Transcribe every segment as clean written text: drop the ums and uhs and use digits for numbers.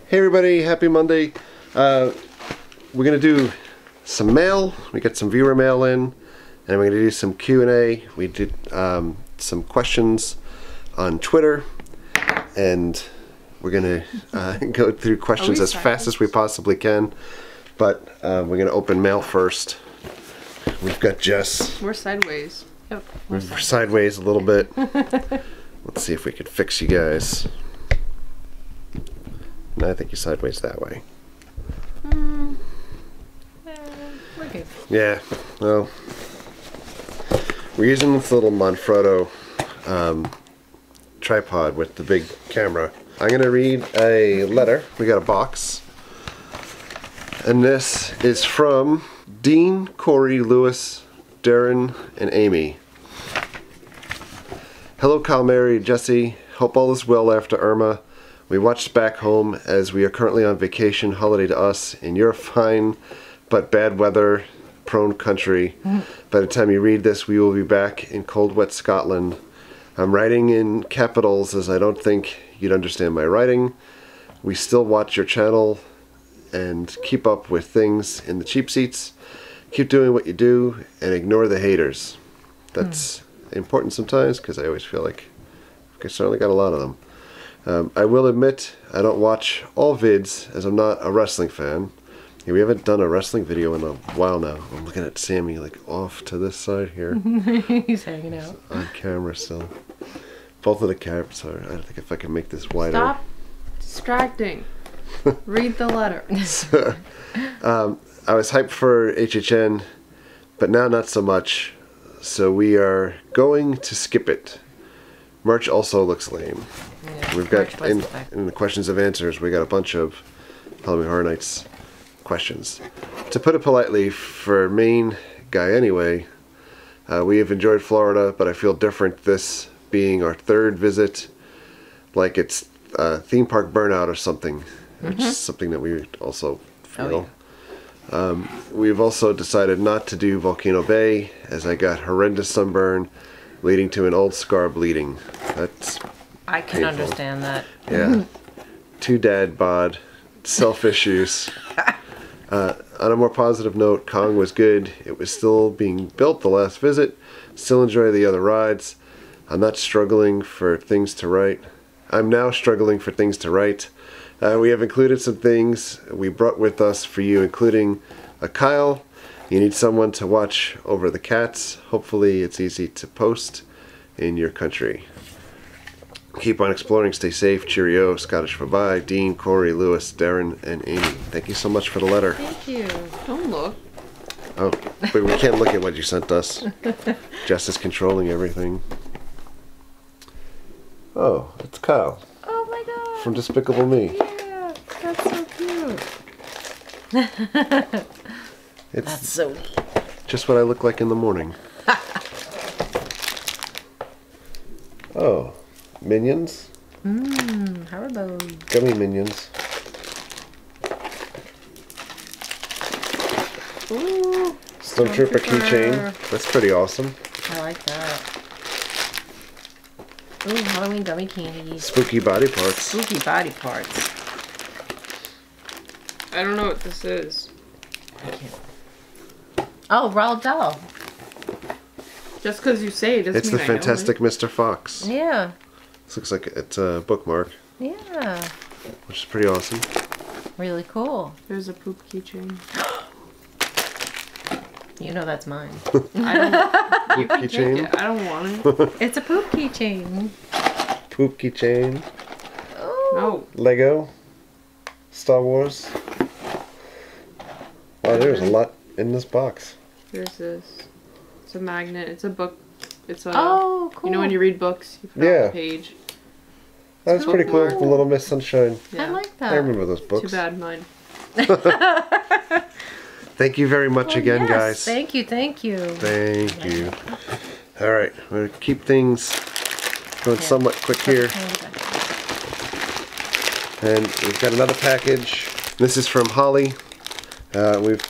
Hey everybody, happy Monday. We're going to do some mail. We got some viewer mail in, and we're going to do some Q&A. We did some questions on Twitter, and we're going to go through questions as fast as we possibly can. But we're going to open mail first. We've got Jess. We're sideways. Yep. We're sideways a little bit. Let's see if we could fix you guys. No, I think you're sideways that way. We're good. Yeah, well, we're using this little Manfrotto tripod with the big camera. I'm going to read a letter. We got a box. And this is from Dean, Corey, Lewis, Darren, and Amy. Hello, Kyle, Mary, Jesse. Hope all is well after Irma. We watched Back Home as we are currently on vacation, holiday to us, in your fine but bad weather prone country. By the time you read this, we will be back in cold, wet Scotland. I'm writing in capitals as I don't think you'd understand my writing. We still watch your channel and keep up with things in the cheap seats. Keep doing what you do and ignore the haters. That's important sometimes because I always feel like I certainly got a lot of them. I will admit I don't watch all vids as I'm not a wrestling fan. Yeah, we haven't done a wrestling video in a while now. I'm looking at Sammy like off to this side here. He's hanging out. On camera still. Both of the cameras are. I think if I can make this wider. Stop distracting. Read the letter. So, I was hyped for HHN, but now not so much. So we are going to skip it. Merch also looks lame. Yeah, we've got in the questions of answers, we got a bunch of Halloween Horror Nights questions. To put it politely, for Maine guy anyway, we have enjoyed Florida, but I feel different this being our third visit, like it's theme park burnout or something, which is something that we also feel. Oh, yeah. We've also decided not to do Volcano Bay as I got horrendous sunburn leading to an old scar bleeding. That's I can painful. Understand that. Yeah. Too dad bod. Self issues. On a more positive note, Kong was good. It was still being built the last visit. Still enjoy the other rides. I'm not struggling for things to write. I'm now struggling for things to write. We have included some things we brought with us for you, including a Kyle. You need someone to watch over the cats. Hopefully it's easy to post in your country. Keep on exploring, stay safe, cheerio, Scottish bye-bye, Dean, Corey, Lewis, Darren, and Amy. Thank you so much for the letter. Thank you. Don't look. Oh, but we can't look at what you sent us. Jess is controlling everything. Oh, it's Kyle. Oh my god. From Despicable Me. Yeah, that's so cute. That's so neat. Just what I look like in the morning. Oh, Minions? How are those? Gummy Minions. Ooh, Stormtrooper keychain. That's pretty awesome. I like that. Ooh, Halloween gummy candies. Spooky body parts. Spooky body parts. I don't know what this is. I can't. Oh, Roald Dahl. Just because you say it doesn't It's mean the I know Fantastic it. Mr. Fox. Yeah. This looks like it's a bookmark. Yeah. Which is pretty awesome. Really cool. There's a poop keychain. You know that's mine. I don't. Poop keychain. I don't want it. It's a poop keychain. Poop keychain. Oh. No. Lego. Star Wars. Wow, there's a lot in this box. There's this. It's a magnet. It's a book. It's a. Oh, cool. You know when you read books, you put it on the page. That's pretty cool. The Little Miss Sunshine. Yeah. I like that. I remember those books. Too bad mine. Thank you very much again, yes. guys. Thank you, thank you. Thank you. All right, we're gonna keep things going somewhat quick here. And we've got another package. This is from Holly. We've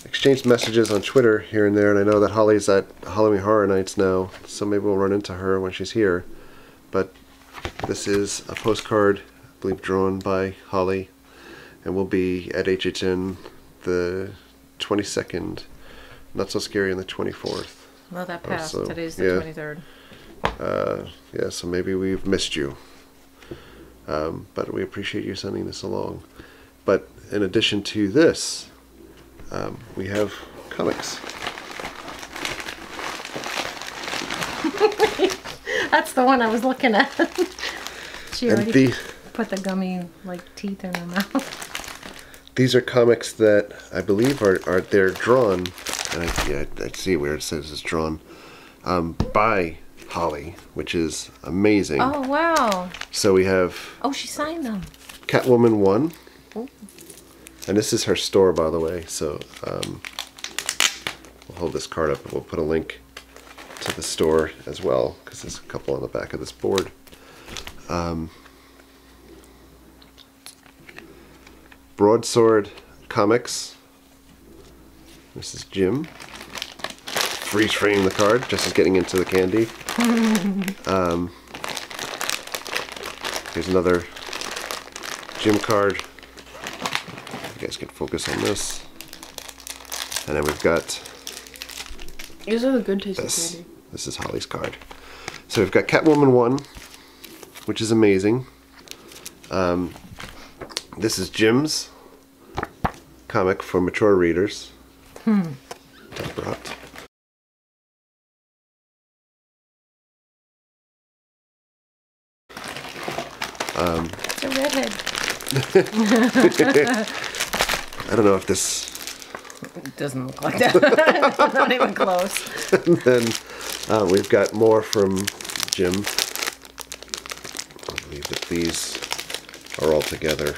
exchanged messages on Twitter here and there, and I know that Holly's at Halloween Horror Nights now, so maybe we'll run into her when she's here. But this is a postcard, I believe drawn by Holly, and we'll be at HHN the 22nd. Not So Scary on the 24th. Well, that passed. So, Today's the yeah. 23rd. Yeah, so maybe we've missed you. But we appreciate you sending this along. But in addition to this, we have comics. That's the one I was looking at. She And already put the gummy like teeth in her mouth. These are comics that I believe are they're drawn, and I see where it says it's drawn by Holly, which is amazing. Oh wow! So we have Oh, she signed them. Catwoman 1, Oh. and this is her store, by the way. So we'll hold this card up, and we'll put a link to the store as well, because there's a couple on the back of this board. Broadsword Comics. This is Jim. Freeze frame the card, just as getting into the candy. Here's another Jim card. You guys can focus on this. And then we've got These are the good tasting this. candy. This is Holly's card. So we've got Catwoman 1, which is amazing. This is Jim's comic for mature readers. Brought. It's a redhead. I don't know if this. It doesn't look like that. Not even close. And then we've got more from Jim. I believe that these are all together.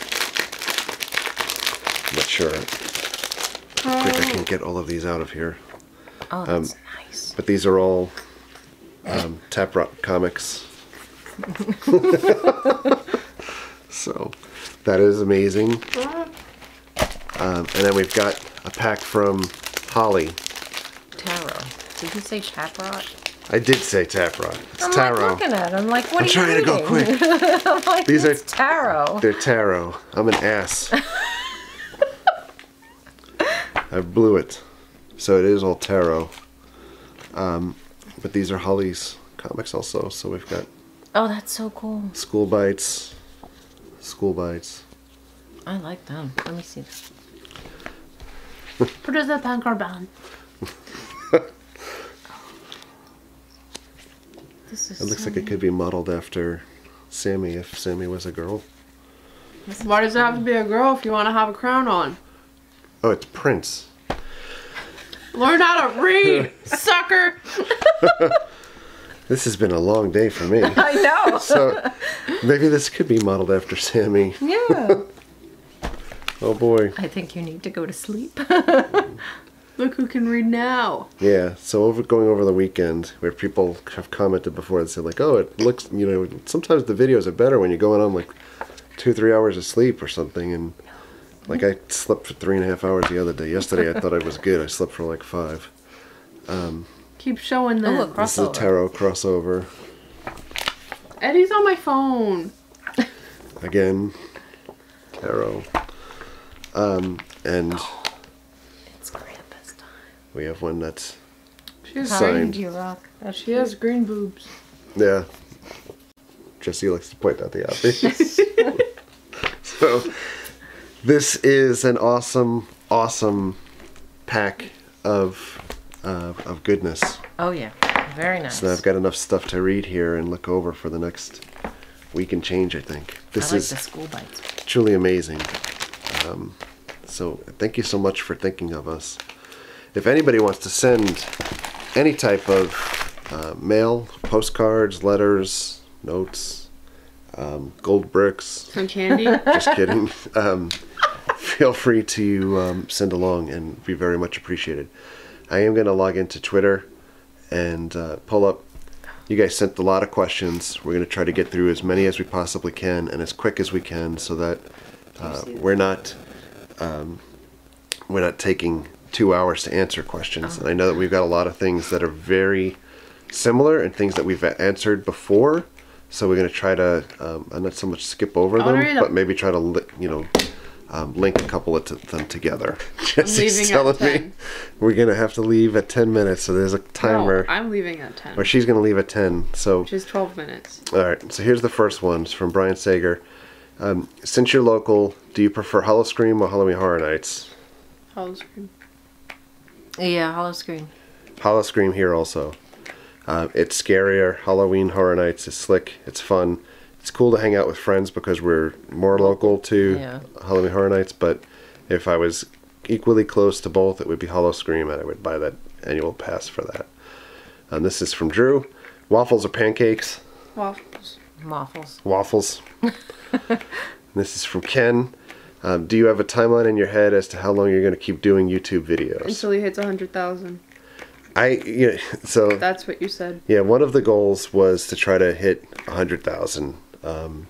I'm not sure how quick I can get all of these out of here. Oh, that's nice. But these are all Tap Rock comics. So that is amazing. And then we've got a pack from Holly. Tarot. Did you say Taprot? I did say Tap Rock. It's I'm tarot. like looking at it. I'm like, what I'm are you trying to go reading? quick. I'm like, These are- it's tarot. They're tarot. I'm an ass. I blew it. So it is all tarot. But these are Holly's comics also. So we've got Oh, that's so cool. School Bites. School Bites. I like them. Let me see this. Put us a punk band. This is It looks like it could be modeled after Sammy if Sammy was a girl. Why does it have to be a girl if you want to have a crown on? Oh, it's Prince. Learn how to read, sucker! This has been a long day for me. I know. So maybe this could be modeled after Sammy. Yeah. Oh boy. I think you need to go to sleep. Look who can read now. Yeah, so going over the weekend, where people have commented before and said like, oh, it looks, sometimes the videos are better when you're going on like 2-3 hours of sleep or something. And like I slept for 3.5 hours the other day. Yesterday I thought I was good. I slept for like 5. Keep showing them. Oh, This is a tarot crossover. Eddie's on my phone. Again, tarot. And It's Krampus time. we have one that's, She has, Signed. You rock. she has green boobs. yeah. Jesse likes to point out the obvious. So, this is an awesome, awesome pack of goodness. Oh yeah. Very nice. So I've got enough stuff to read here and look over for the next week and change, I think. This I like is the school bites. truly amazing. So thank you so much for thinking of us. If anybody wants to send any type of mail, postcards, letters, notes, gold bricks, Some candy. just kidding, feel free to send along and be very much appreciated. I am going to log into Twitter and pull up. You guys sent a lot of questions. We're going to try to get through as many as we possibly can and as quick as we can so that we're not taking 2 hours to answer questions. And I know that we've got a lot of things that are very similar and things that we've answered before, So we're going to try to, not so much skip over I wanna them, read but them. maybe try to, link a couple of them together. I'm Jesse's leaving telling at me 10. we're going to have to leave at 10 minutes, so there's a timer. No, I'm leaving at 10. Or she's going to leave at 10, so... Which is 12 minutes. Alright, so here's the first one. It's from Brian Sager. Since you're local, do you prefer Hollow Scream or Halloween Horror Nights? Hollow Scream. Yeah, Hollow Scream. Hollow Scream here also. It's scarier. Halloween Horror Nights is slick. It's fun. It's cool to hang out with friends because we're more local to Halloween Horror Nights, but if I was equally close to both, it would be Hollow Scream, and I would buy that annual pass for that. This is from Drew. Waffles or pancakes? Waffles. Waffles. Waffles. This is from Ken. Do you have a timeline in your head as to how long you're going to keep doing YouTube videos? Until he hits 100,000. So That's what you said. yeah, one of the goals was to try to hit 100,000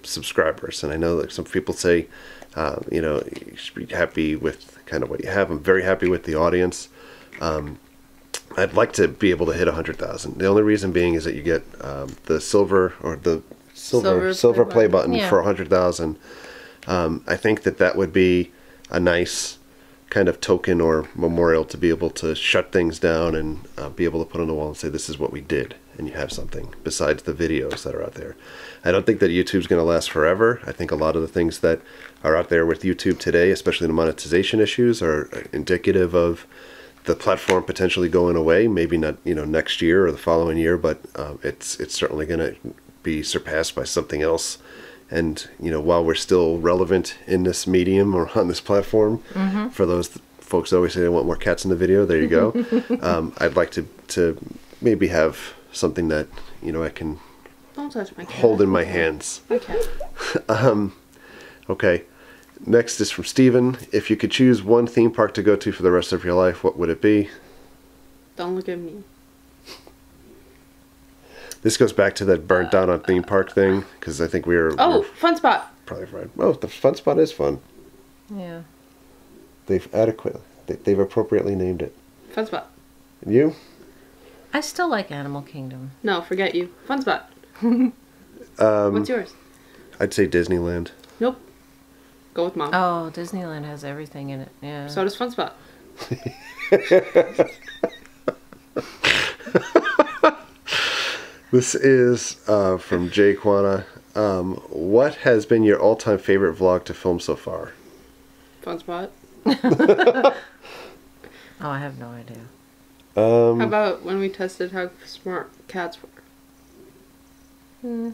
subscribers, and I know that some people say, you should be happy with kind of what you have. I'm very happy with the audience. I'd like to be able to hit 100,000. The only reason being is that you get the silver play button for 100,000. I think that would be a nice kind of token or memorial to be able to shut things down and be able to put on the wall and say, this is what we did, and you have something besides the videos that are out there. I don't think that YouTube's going to last forever. I think a lot of the things that are out there with YouTube today, especially the monetization issues, are indicative of the platform potentially going away. Maybe not, next year or the following year, but it's certainly going to be surpassed by something else. And, while we're still relevant in this medium or on this platform, for those folks that always say they want more cats in the video, there you go. I'd like to maybe have something that, I can Don't touch my cat. hold in my hands. My cat. Okay. Next is from Steven. If you could choose one theme park to go to for the rest of your life, what would it be? Don't look at me. This goes back to that burnt down on theme park thing, because I think we're Fun Spot. probably right. Oh, the Fun Spot is fun. Yeah. They've appropriately named it. Fun Spot. And you? I still like Animal Kingdom. No, forget you. Fun Spot. What's yours? I'd say Disneyland. Nope. Go with Mom. Oh, Disneyland has everything in it. Yeah. So does Fun Spot. This is from Jay Kwana. What has been your all-time favorite vlog to film so far? Fun Spot. Oh, I have no idea. How about when we tested how smart cats were?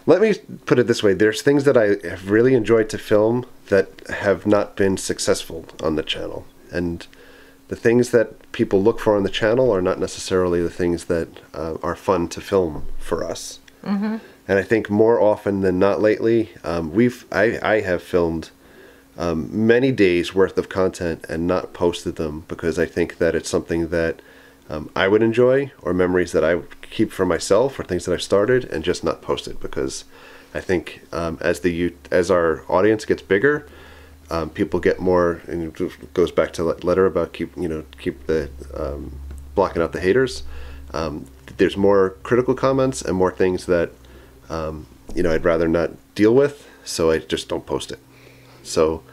Let me put it this way. There's things that I have really enjoyed to film that have not been successful on the channel. And the things that people look for on the channel are not necessarily the things that are fun to film for us. And I think more often than not lately, I have filmed many days worth of content and not posted them because I think that it's something that I would enjoy, or memories that I would keep for myself, or things that I've started and just not posted, because I think as our audience gets bigger, people get more, and it goes back to that letter about keep the blocking out the haters. There's more critical comments and more things that I'd rather not deal with, so I just don't post it. So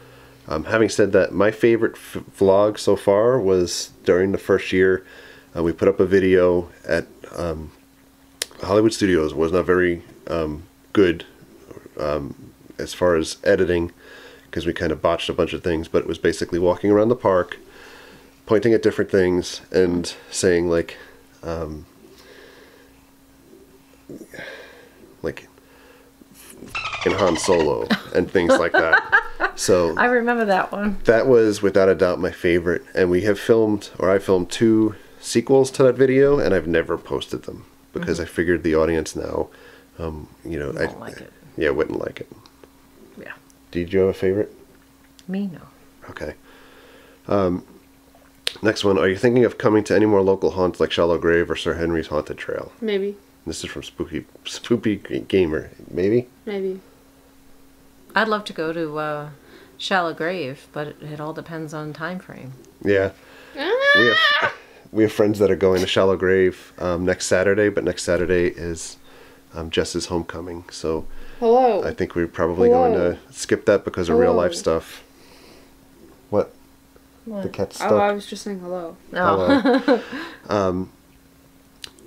having said that, my favorite vlog so far was during the first year. We put up a video at Hollywood Studios. It was not very good as far as editing, because we kind of botched a bunch of things, but it was basically walking around the park, pointing at different things and saying like in Han Solo and things like that. So I remember that one. that was without a doubt my favorite, and we have filmed, or I filmed 2 sequels to that video, and I've never posted them because I figured the audience now, Won't like it. Yeah, wouldn't like it. Yeah. Did you have a favorite? Me, no. Okay. Next one. Are you thinking of coming to any more local haunts like Shallow Grave or Sir Henry's Haunted Trail? Maybe. This is from Spooky Gamer. Maybe? Maybe. I'd love to go to Shallow Grave, but it all depends on time frame. Yeah. We have friends that are going to Shallow Grave next Saturday, but next Saturday is Jess's homecoming. So Hello. I think we're probably going to skip that because of real life Hello. stuff. What? What? The cat's stuck. Oh, I was just saying hello. No. Hello.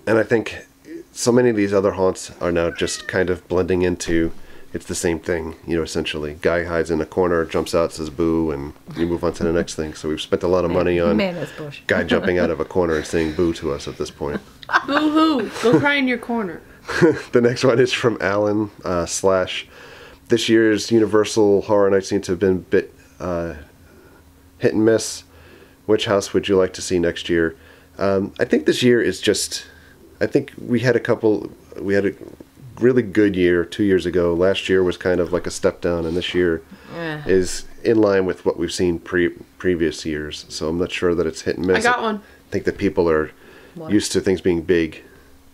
And I think so many of these other haunts are now just kind of blending into, it's the same thing, essentially. Guy hides in a corner, jumps out, says boo, and you move on to the next thing. So we've spent a lot of money on Mayonnaise bush. guy jumping out of a corner and saying boo to us at this point. Boo-hoo. Go cry in your corner. The next one is from Alan / this year's Universal Horror Nights seem to have been a bit hit and miss. Which house would you like to see next year? I think this year is just... I think we had a really good year 2 years ago. Last year was kind of like a step down, and this year is in line with what we've seen previous years. So I'm not sure that it's hit and miss. I got one. I think that people are used to things being big.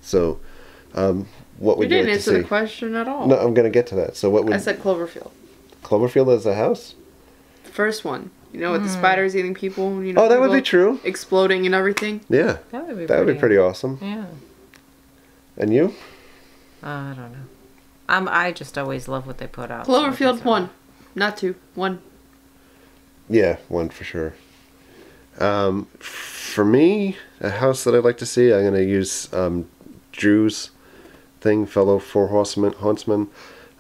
So what would You you didn't like to answer see? the question at all. No, I'm going to get to that. So what would... I said Cloverfield. Cloverfield as a house? The first one. With the spiders eating people. Oh, that would be people true. Exploding and everything. Yeah. That would be That would be pretty awesome. Yeah. And you? I don't know. I just always love what they put out. Cloverfield 1. Not 2. 1. Yeah, one for sure. For me, a house that I'd like to see, I'm going to use Drew's thing, fellow Four Horsemen.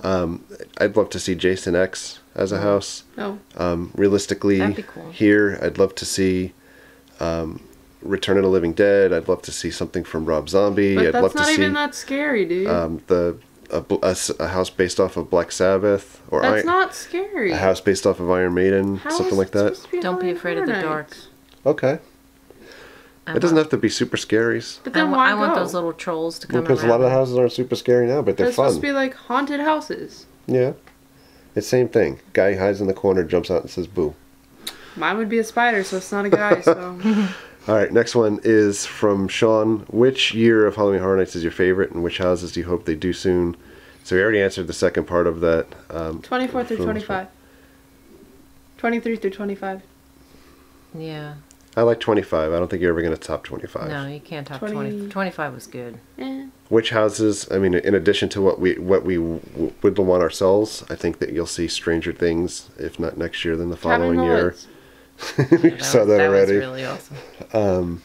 I'd love to see Jason X as a house. No. Realistically, That'd be cool. here, I'd love to see Return of the Living Dead. I'd love to see something from Rob Zombie. But I'd that's love not to even see that scary, dude. a house based off of Black Sabbath, or That's not scary. a house based off of Iron Maiden, How something is like it that. supposed to be Don't be Halloween afraid of the Horror dark. Nights? Okay. It doesn't have to be super scary. But then why I want go? those little trolls to come Because a around. lot of the houses aren't super scary now, but they're They're supposed fun. to be like haunted houses. Yeah. It's same thing. Guy hides in the corner, jumps out and says boo. Mine would be a spider, so it's not a guy, so... Alright, next one is from Sean. Which year of Halloween Horror Nights is your favorite, and which houses do you hope they do soon? So we already answered the second part of that. 24 through films. 25. 23 through 25. Yeah. I like 25. I don't think you're ever going to top 25. No, you can't top 20. 20. 25 was good. Eh. Which houses, I mean, in addition to what we would want ourselves, I think that you'll see Stranger Things, if not next year, then the Cabin in following the year. Woods. We saw that already. was really awesome.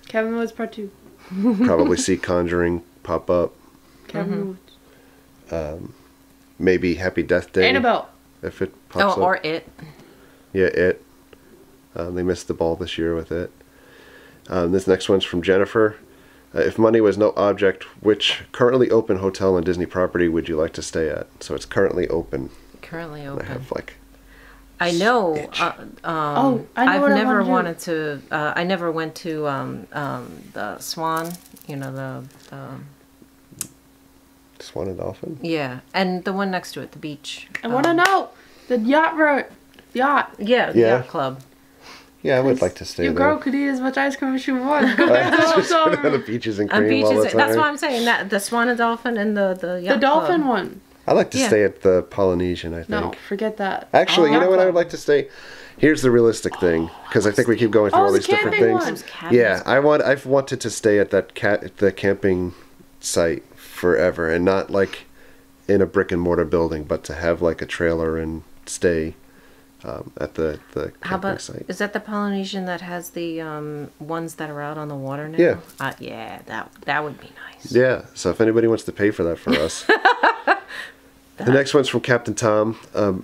Cabin in the Woods Part 2. Probably see Conjuring pop up. Cabin in the Woods. Maybe Happy Death Day. Annabelle. If it pops up. Or It. Yeah, It. They missed the ball this year with It. This next one's from Jennifer. If money was no object, which currently open hotel and Disney property would you like to stay at? So it's currently open. Currently I open. have like... I know. Itch. I know I've what I never wanna do. wanted to. I never went to the Swan. the Swan and Dolphin? yeah, and the one next to it, the beach. I want to know. The yacht road. Yacht. Yeah, the Yeah. yacht club. Yeah, I would like to stay Your there. girl could eat as much ice cream as she wants. Go back to the Just on the hotel room. beaches and And cream all the beaches. time. That's what I'm saying. That the Swan and Dolphin and the yacht The dolphin club. one. I like to Yeah. stay at the Polynesian, I think. No, forget that. Actually, you Yacht know what I would club. like to stay? Here's the realistic thing, because I think we keep going through Oh, all the these different camping things. one. Those cabins. Yeah, I've wanted to stay at the camping site forever, and not like in a brick and mortar building, but to have like a trailer and stay at the camping How about site. is that the Polynesian that has the ones that are out on the water now? Yeah. Yeah, that would be nice. Yeah, so if anybody wants to pay for that for us. The next one's from Captain Tom.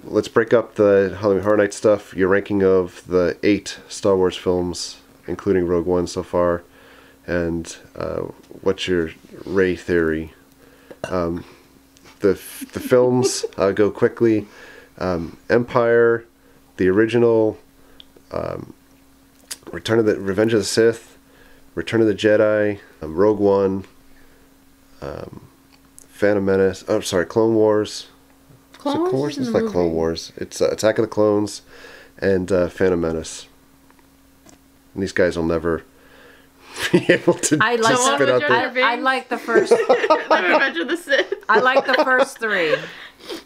Let's break up the Halloween Horror Nights stuff. Your ranking of the 8 Star Wars films, including Rogue One so far, and what's your Rey theory? The films, I'll go quickly. Empire, the original, Revenge of the Sith, Return of the Jedi, Rogue One, Phantom Menace. Oh, sorry, Clone Wars. Clone Is it Wars is in It's the not Clone movie. Wars. It's Attack of the Clones and Phantom Menace. And these guys will never be able to I like just spit out their... I like the first. The Revenge of the Sith. I like the first 3.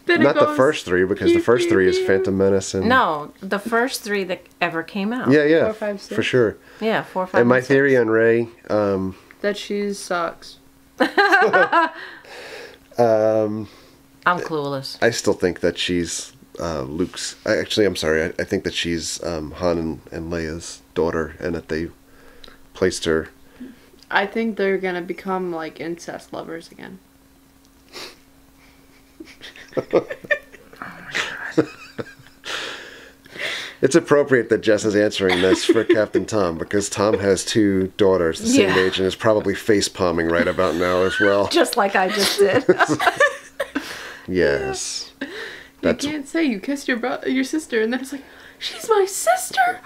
Then it Not the goes, first 3, because the pew, first pew, 3 is pew. Phantom Menace and... No, the first 3 that ever came out. Yeah, 4, 5, 6. for sure. Yeah, 4, 5. And my and 6. theory on Rey, That she sucks. I'm clueless. I still think that she's Luke's. I'm sorry. I think that she's Han and Leia's daughter, and that they placed her. I think they're gonna become like incest lovers again. It's appropriate that Jess is answering this for Captain Tom, because Tom has 2 daughters the same age and is probably face palming right about now as well. Just like I just did. Yes. You can't say you kissed your sister, and then it's like, she's my sister.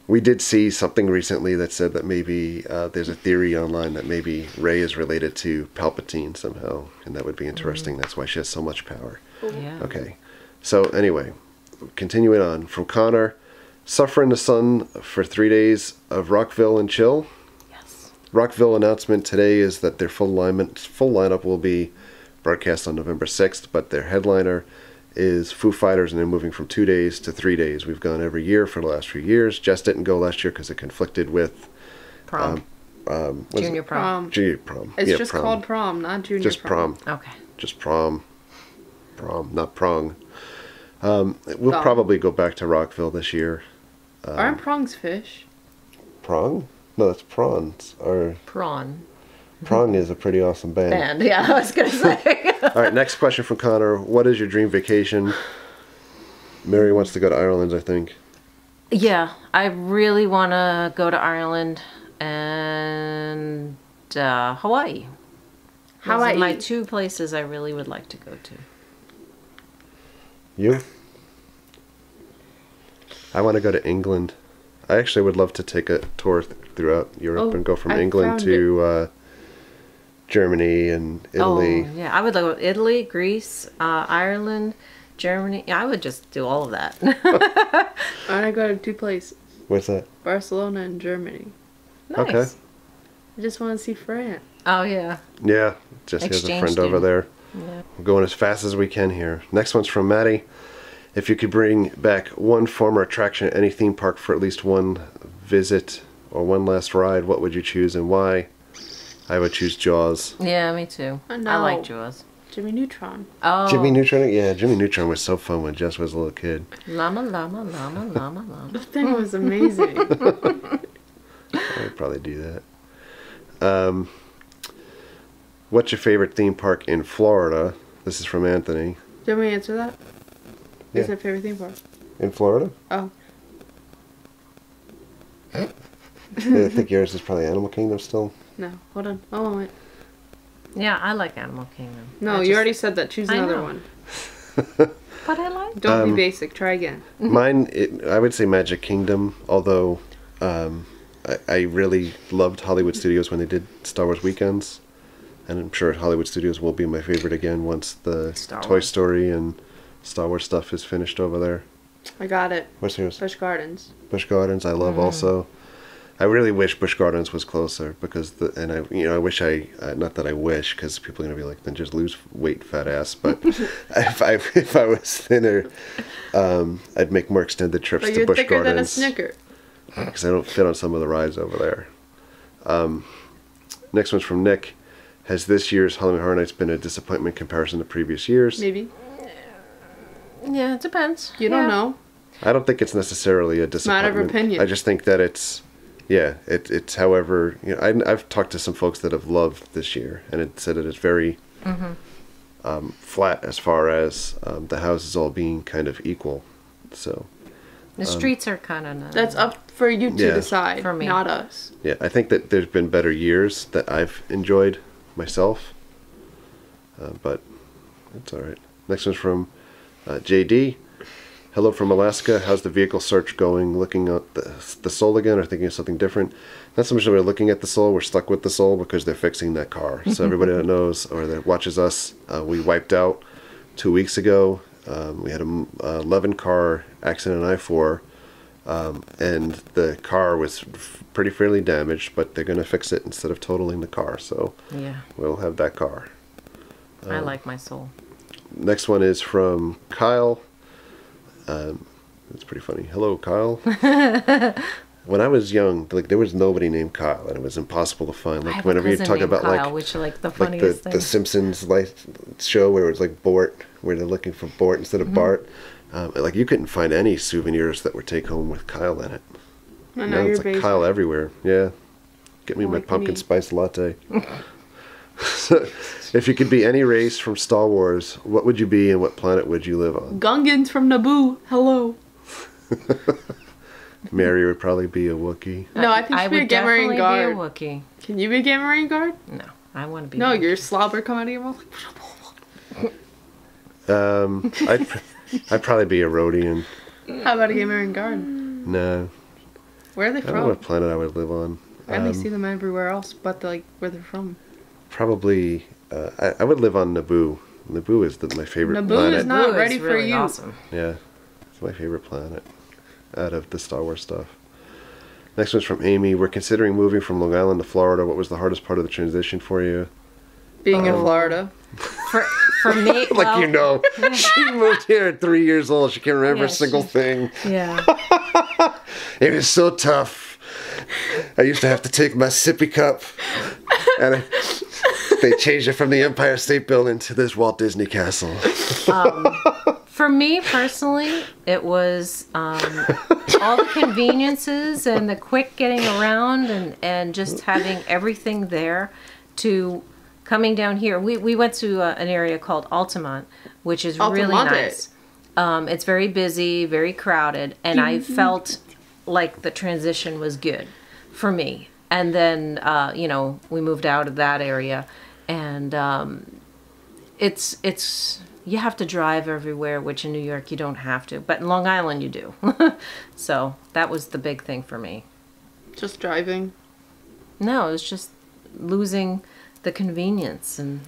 We did see something recently that said that maybe there's a theory online that maybe Rey is related to Palpatine somehow, and that would be interesting. That's why she has so much power. Yeah. Okay. So anyway, continuing on from Connor, suffer in the sun for 3 days of Rockville and chill. Yes. Rockville announcement today is that their full lineup will be broadcast on November 6th, but their headliner is Foo Fighters, and they're moving from 2 days to 3 days. We've gone every year for the last few years. Jess didn't go last year because it conflicted with Prom. Junior prom. Junior prom. It's just called prom, not junior just prom. Okay. Just prom. Prom, not prong. We'll probably go back to Rockville this year. Aren't prongs fish? Prong? No, that's prawns. Or Prawn. Prong is a pretty awesome band. Band, yeah, I was going to say. All right, next question from Connor. What is your dream vacation? Mary wants to go to Ireland, I think. Yeah, I really want to go to Ireland and Hawaii. Those are my 2 places I really would like to go to. You? I want to go to England. I actually would love to take a tour throughout Europe and go from England to Germany and Italy. Oh, yeah. I would go to Italy, Greece, Ireland, Germany. Yeah, I would just do all of that. I want to go to 2 places. What's that? Barcelona and Germany. Nice. Okay. I just want to see France. Oh, yeah. Yeah, Jesse has a Exchange friend over student. there. Yeah. We're going as fast as we can here. Next one's from Maddie. If you could bring back one former attraction at any theme park for at least one visit or one last ride, what would you choose and why? I would choose Jaws. Yeah, me too. Oh, I no. like Jaws. Jimmy Neutron. Oh. Jimmy Neutron? Yeah, Jimmy Neutron was so fun when Jess was a little kid. Llama, llama, llama, llama, llama. The thing was amazing. I would probably do that. What's your favorite theme park in Florida? This is from Anthony. Did we answer that? Yeah. Is your favorite theme park? In Florida? Oh. Yeah, I think yours is probably Animal Kingdom still. No. Hold on. Oh, wait. Yeah, I like Animal Kingdom. No, you already said that. Choose I another know. one. But I like Don't be basic. Try again. Mine, I would say Magic Kingdom, although I really loved Hollywood Studios when they did Star Wars Weekends. And I'm sure Hollywood Studios will be my favorite again once the Toy Story and Star Wars stuff is finished over there. I got it. What's yours? Busch Gardens. Busch Gardens, I love also. I really wish Busch Gardens was closer because I wish not that I wish because people are gonna be like, then just lose weight, fat ass. But if I was thinner, I'd make more extended trips But to you're Busch thicker than a Gardens Snicker. because I don't fit on some of the rides over there. Next one's from Nick. Has this year's Halloween Horror Nights been a disappointment in comparison to previous years? Maybe. Yeah, it depends. You don't know. I don't think it's necessarily a disappointment. Matter of opinion. I just think that it's however, I've talked to some folks that have loved this year, and it said that it's very flat as far as the houses all being kind of equal. So The streets are kind of... That's up for you to decide, For me. not us. yeah, I think that there's been better years that I've enjoyed myself, but it's all right. Next one's from JD. Hello from Alaska. How's the vehicle search going? Looking at the Soul again, or thinking of something different? Not so much that we're looking at the Soul. We're stuck with the Soul because they're fixing that car. So everybody that knows or that watches us, we wiped out 2 weeks ago. We had a 11 car accident on I-4, and the car was pretty fairly damaged, but they're going to fix it instead of totaling the car. So Yeah, we'll have that car. I like my Soul. Next one is from Kyle. It's pretty funny. Hello, Kyle. when I was young, like there was nobody named Kyle, and it was impossible to find. I Like have a whenever you cousin talk named about Kyle, like which are like the like funniest the thing. Simpsons like show where it was like Bort, where they're looking for Bort instead of Bart. Like you couldn't find any souvenirs that were take home with Kyle in it. I know Now you're it's like basic. Kyle everywhere. Yeah, get me my Like pumpkin me. spice latte. So, if you could be any race from Star Wars, what would you be, and what planet would you live on? Gungans from Naboo. Hello. Mary would probably be a Wookiee. No, I think she'd be a would Gamma Marine definitely guard. be a Wookiee. Can you be a Gamma Marine guard? No, I want to be. No, a Wookiee. your slobber come out of your mouth. I'd probably be a Rhodian. How about a Gamma Marine guard? No, Where are they I don't know from? what planet I would live on. I only see them everywhere else, but like where they're from. Probably, I would live on Naboo. Naboo is my favorite Naboo planet. is not Naboo ready is for really you. Awesome. Yeah, it's my favorite planet out of the Star Wars stuff. Next one's from Amy. We're considering moving from Long Island to Florida. What was the hardest part of the transition for you? Being in Florida. For me, well, You know, she moved here at 3 years old. She can't remember Yeah, a single thing. Yeah. It was so tough. I used to have to take my sippy cup, and they changed it from the Empire State Building to this Walt Disney Castle. For me personally, it was all the conveniences and the quick getting around and just having everything there to coming down here. We went to an area called Altamont, which is really Altamont. nice. It's very busy, very crowded, and I felt like the transition was good for me. And then, we moved out of that area, and it's you have to drive everywhere, which in New York you don't have to, but in Long Island you do. So that was the big thing for me. Just driving. No, it was just losing the convenience and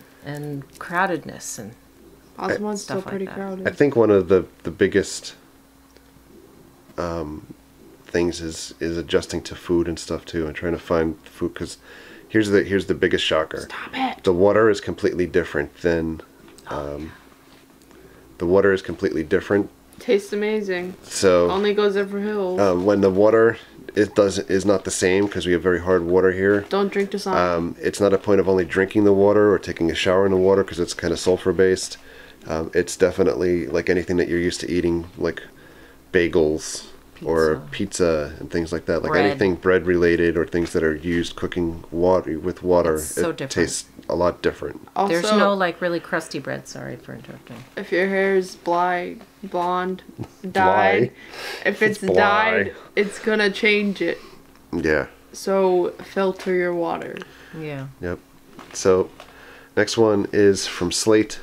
crowdedness and Altamont's still stuff like pretty that. crowded. I think one of the biggest things is adjusting to food and stuff too, and trying to find food. Because here's the biggest shocker. Stop it. The water is completely different than. The water is completely different. Tastes amazing. So Only goes over hills. when the water is not the same, because we have very hard water here. Don't drink to something. It's not a point of only drinking the water or taking a shower in the water, because it's kind of sulfur based. It's definitely like anything that you're used to eating, like bagels or pizza and things like that. Like Bread. anything bread related or things that are used cooking water with water, It's so it different. tastes a lot different. Also, There's no like really crusty bread. Sorry for interrupting. if your hair is blonde, dyed, if it's Bly. dyed, it's gonna change it. Yeah. So filter your water. Yeah. Yep. So, next one is from Slate.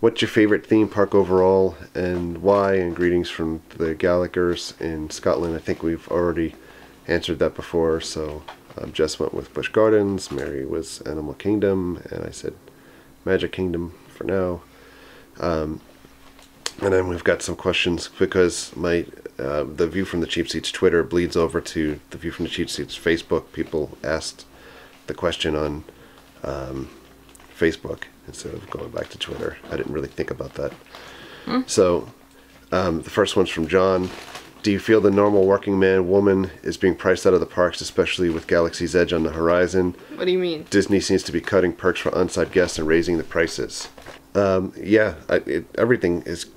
What's your favorite theme park overall, and why? And greetings from the Gallagher's in Scotland. I think we've already answered that before. So, Jess went with Busch Gardens. Mary was Animal Kingdom, and I said Magic Kingdom for now. And then we've got some questions because the View from the Cheap Seats Twitter bleeds over to the View from the Cheap Seats Facebook. People asked the question on Facebook instead of going back to Twitter. I didn't really think about that. So the first one's from John. Do you feel the normal working man, woman is being priced out of the parks, especially with Galaxy's Edge on the horizon? What do you mean? Disney seems to be cutting perks for on-site guests and raising the prices. Everything is,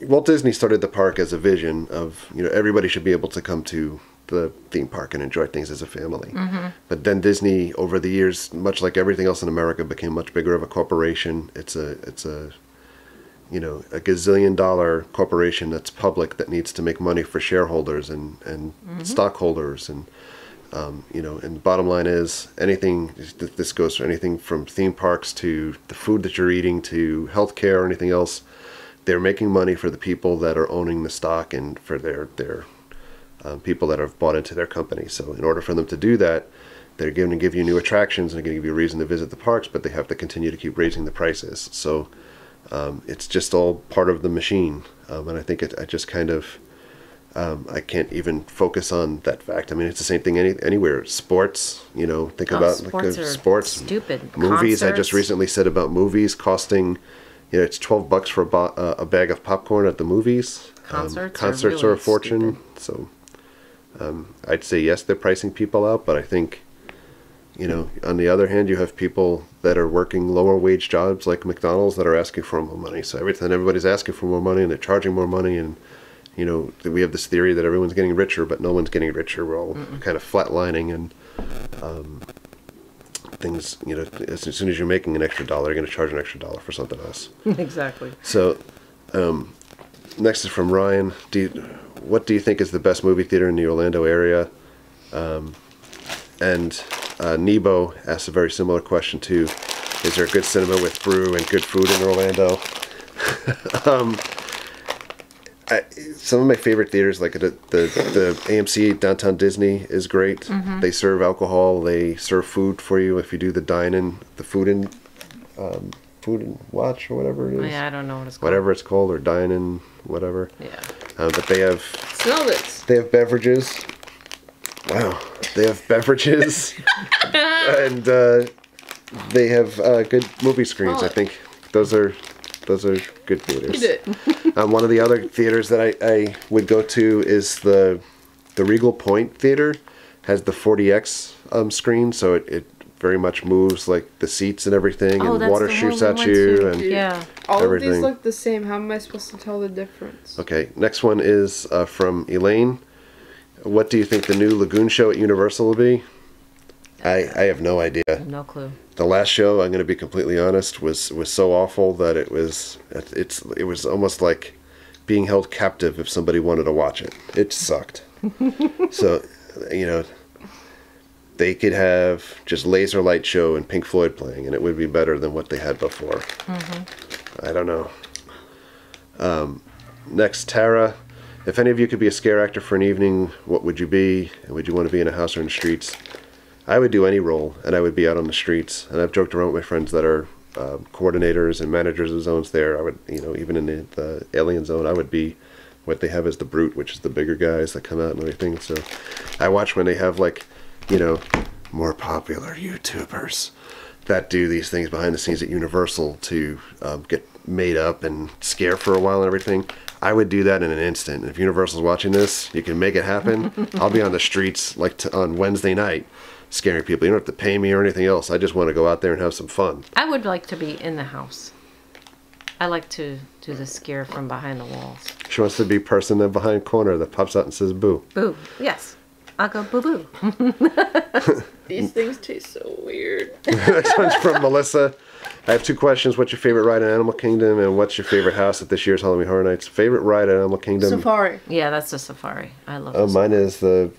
Walt Disney started the park as a vision of, everybody should be able to come to the theme park and enjoy things as a family. Mm-hmm. But then Disney, over the years, much like everything else in America, became much bigger of a corporation. It's a gazillion-dollar corporation that's public that needs to make money for shareholders and stockholders and the bottom line is this goes for anything from theme parks to the food that you're eating to healthcare or anything else. They're making money for the people that are owning the stock and for their people that have bought into their company. So in order for them to do that, they're going to give you new attractions and they're going to give you a reason to visit the parks, but they have to continue to keep raising the prices. So it's just all part of the machine. And I think I just kind of I can't even focus on that fact. I mean, it's the same thing anywhere. Sports, think about sports, stupid. Movies. I Concerts. just recently said about movies costing, it's $12 for a bag of popcorn at the movies. Concerts are really a fortune. stupid. So I'd say yes, they're pricing people out, but I think, on the other hand, you have people that are working lower wage jobs like McDonald's that are asking for more money. So everybody's asking for more money and they're charging more money, and we have this theory that everyone's getting richer, but no one's getting richer. We're all kind of flatlining, and things, as soon as you're making an extra dollar, you're going to charge an extra dollar for something else. Exactly. So, next is from Ryan. What do you think is the best movie theater in the Orlando area? And Nebo asked a very similar question too. Is there a good cinema with brew and good food in Orlando? Some of my favorite theaters, like the AMC Downtown Disney, is great. Mm-hmm. They serve alcohol. They serve food for you if you do the dine-in, the food and watch or whatever it is. Yeah, I don't know what it's called. Whatever it's called, or dine-in, whatever. Yeah. But they have Smell this. they have beverages. Wow, they have beverages, and they have good movie screens. I think those are good theaters. You did. One of the other theaters that I would go to is the Regal Point Theater. Has the 40X screen, so it very much moves, like the seats and everything, and that's water the one shoots we at went you, to. and Yeah. All everything. of these look the same. How am I supposed to tell the difference? Okay, next one is from Elaine. What do you think the new Lagoon show at Universal will be? I have no idea. No clue. The last show, I'm going to be completely honest, was so awful that it was almost like being held captive if somebody wanted to watch it. It sucked. So, they could have just laser light show and Pink Floyd playing, and it would be better than what they had before. I don't know. Next, Tara. If any of you could be a scare actor for an evening, what would you be? And would you want to be in a house or in the streets? I would do any role, and I would be out on the streets. And I've joked around with my friends that are coordinators and managers of zones there. I would, even in the alien zone, I would be what they have as the brute, which is the bigger guys that come out and everything. So I watch when they have, like, more popular YouTubers that do these things behind the scenes at Universal to get made up and scare for a while and everything. I would do that in an instant. If Universal's watching this, you can make it happen. I'll be on the streets on Wednesday night scaring people. You don't have to pay me or anything else. I just want to go out there and have some fun. I would like to be in the house. I like to do the scare from behind the walls. She wants to be person in the behind corner that pops out and says boo. Boo. Yes. I'll go boo boo. These things taste so weird. Next one's from Melissa. I have two questions. What's your favorite ride in Animal Kingdom, and what's your favorite house at this year's Halloween Horror Nights? Favorite ride at Animal Kingdom? Safari. Yeah, that's the safari. I love Oh, mine is the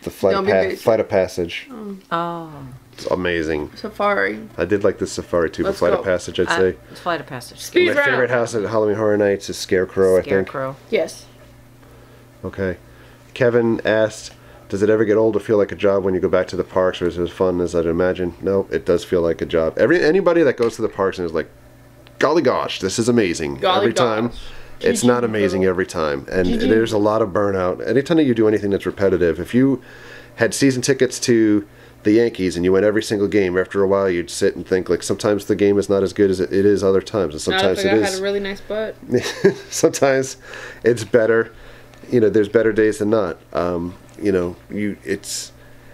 Flight of Passage. Oh. It's amazing. Safari. I did like the safari too, but Let's Flight go. of Passage, I'd say. Flight of Passage. Speed My round. favorite house at Halloween Horror Nights is Scarecrow, I think. Scarecrow. Yes. Okay. Kevin asked, does it ever get old to feel like a job when you go back to the parks, or is it as fun as I'd imagine? No, it does feel like a job. Anybody that goes to the parks and is like, golly gosh, this is amazing Golly every time. gosh. It's not amazing every time. And there's a lot of burnout. Anytime that you do anything that's repetitive, if you had season tickets to the Yankees and you went every single game, after a while you'd sit and think, like, sometimes the game is not as good as it is other times. And sometimes it I is. had a really nice butt. Sometimes it's better. There's better days than not.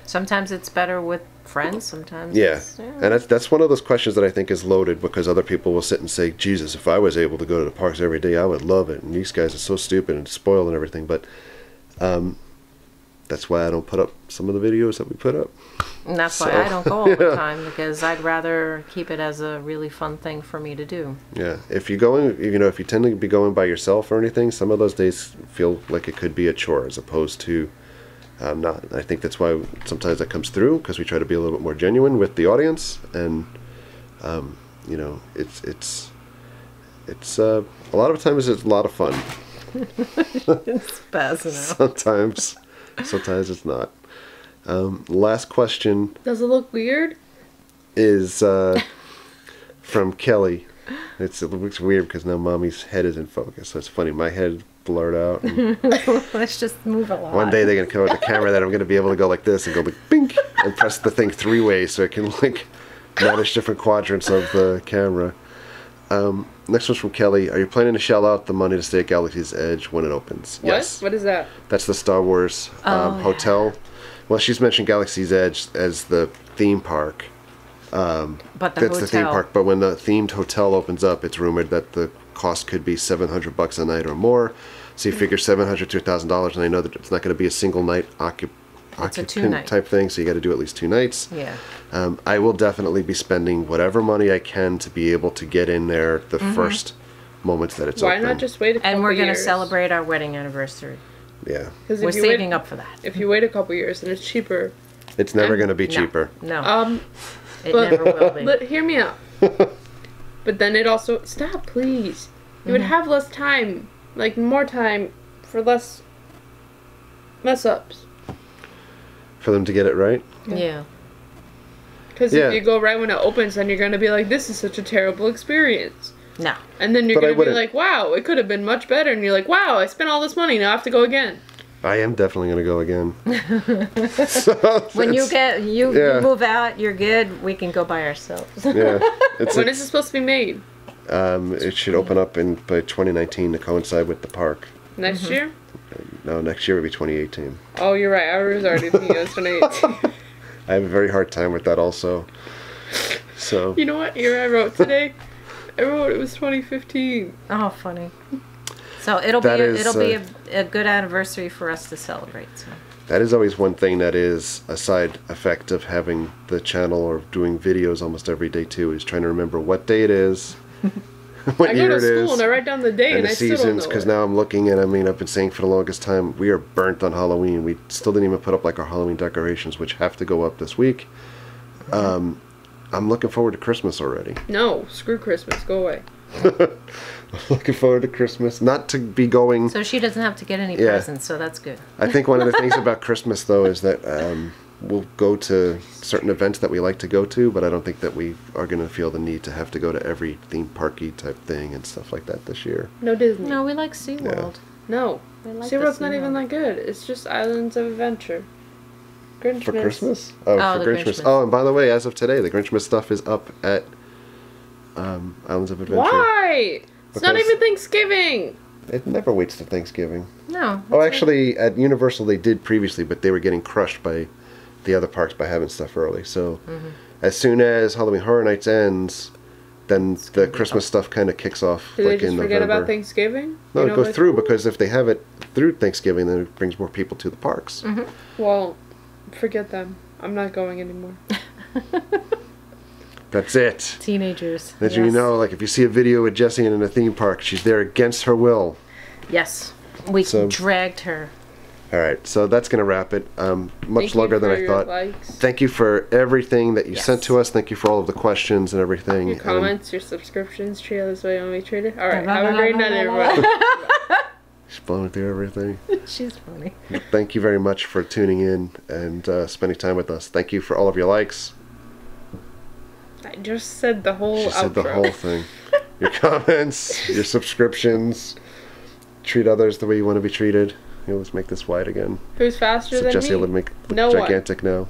Sometimes it's better with friends. Sometimes. Yeah, It's, and that's one of those questions that I think is loaded, because other people will sit and say, Jesus, if I was able to go to the parks every day, I would love it. And these guys are so stupid and spoiled and everything. But that's why I don't put up some of the videos that we put up. And that's why I don't go all the time, because I'd rather keep it as a really fun thing for me to do. Yeah, if you tend to be going by yourself or anything, some of those days feel like it could be a chore as opposed to not. I think that's why sometimes that comes through, because we try to be a little bit more genuine with the audience, and it's a lot of times it's a lot of fun. It's spazzing out. Sometimes it's not. Last question Does it look weird? is from Kelly. It looks weird because now Mommy's head is in focus, so it's funny. My head blurred out. And Let's just move along. one day they're gonna come out with a camera that I'm gonna be able to go like this and go like bink and press the thing 3 ways so it can like manage different quadrants of the camera. Next one's from Kelly. Are you planning to shell out the money to stay at Galaxy's Edge when it opens? What? Yes. What is that? That's the Star Wars hotel. Well, she's mentioned Galaxy's Edge as the theme park. But That's the theme park. But when the themed hotel opens up, it's rumored that the cost could be $700 a night or more. So you figure $700 to $1,000, and I know that it's not going to be a single night occupant type thing, so you got to do at least 2 nights. Yeah. I will definitely be spending whatever money I can to be able to get in there the first moments that it's open. Why not just wait a couple years? And we're going to celebrate our wedding anniversary. Yeah. We're saving up for that. If you wait a couple years and it's cheaper. It's never going to be cheaper. No. It never will be. But hear me out. But then it also... Stop, please. You would have less time. Like, more time for less mess-ups. For them to get it right? Yeah. Because if you go right when it opens, then you're going to be like, this is such a terrible experience. No. And then you're going to be like, wow, it could have been much better. And you're like, wow, I spent all this money, now I have to go again. I am definitely going to go again. When you move out, you're good. We can go by ourselves. Yeah. When is it supposed to be made? It should open up by 2019 to coincide with the park. Next year? No, next year would be 2018. Oh, you're right. I was already thinking it was 2018. I have a very hard time with that also. So. You know what year I wrote today? I wrote it was 2015. Oh, funny. So it'll be a good anniversary for us to celebrate. So. That is always one thing that is a side effect of having the channel or doing videos almost every day too, is trying to remember what day it is, what year it is. I go to school and I write down the day and the I still don't know seasons, because now I'm looking and I've been saying for the longest time, we are burnt on Halloween. We still didn't even put up like our Halloween decorations, which have to go up this week. I'm looking forward to Christmas already. No, screw Christmas. Go away. Looking forward to Christmas. Not to be going... So she doesn't have to get any presents, so that's good. I think one of the things about Christmas, though, is that we'll go to certain events that we like to go to, but I don't think that we are going to feel the need to have to go to every theme parky type thing and stuff like that this year. No Disney. No, we like SeaWorld. Yeah. No. SeaWorld's not even that good. It's just Islands of Adventure. Grinchmas. For Christmas? Oh, for Grinchmas. Oh, and by the way, as of today, the Grinchmas stuff is up at Islands of Adventure. Why? It's not even Thanksgiving. It never waits till Thanksgiving. No. Oh, actually, at Universal they did previously, but they were getting crushed by the other parks by having stuff early. So as soon as Halloween Horror Nights ends, then the Christmas stuff kind of kicks off. Do like they just in forget November. about Thanksgiving? No, it goes through because if they have it through Thanksgiving, then it brings more people to the parks. Well, forget them. I'm not going anymore. That's it. Teenagers. As you know, like if you see a video with Jessie in a theme park, she's there against her will. Yes. We dragged her. All right, so that's going to wrap it. Much longer than I thought. Thank you for everything that you sent to us. Thank you for all of the questions and everything. Your comments, your subscriptions, treat others the way you want to be treated. All right, have a great night, everybody. She's blowing through everything. She's funny. Thank you very much for tuning in and spending time with us. Thank you for all of your likes. I just said the whole outro. She said the whole thing. Your comments, your subscriptions. Treat others the way you want to be treated. Here, let's make this wide again. Who's faster than Jessie me? would make No gigantic now.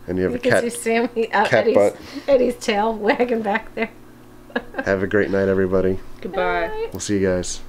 And you have a cat, see Sammy, cat butt. Eddie's tail wagging back there. Have a great night, everybody. Goodbye. We'll see you guys.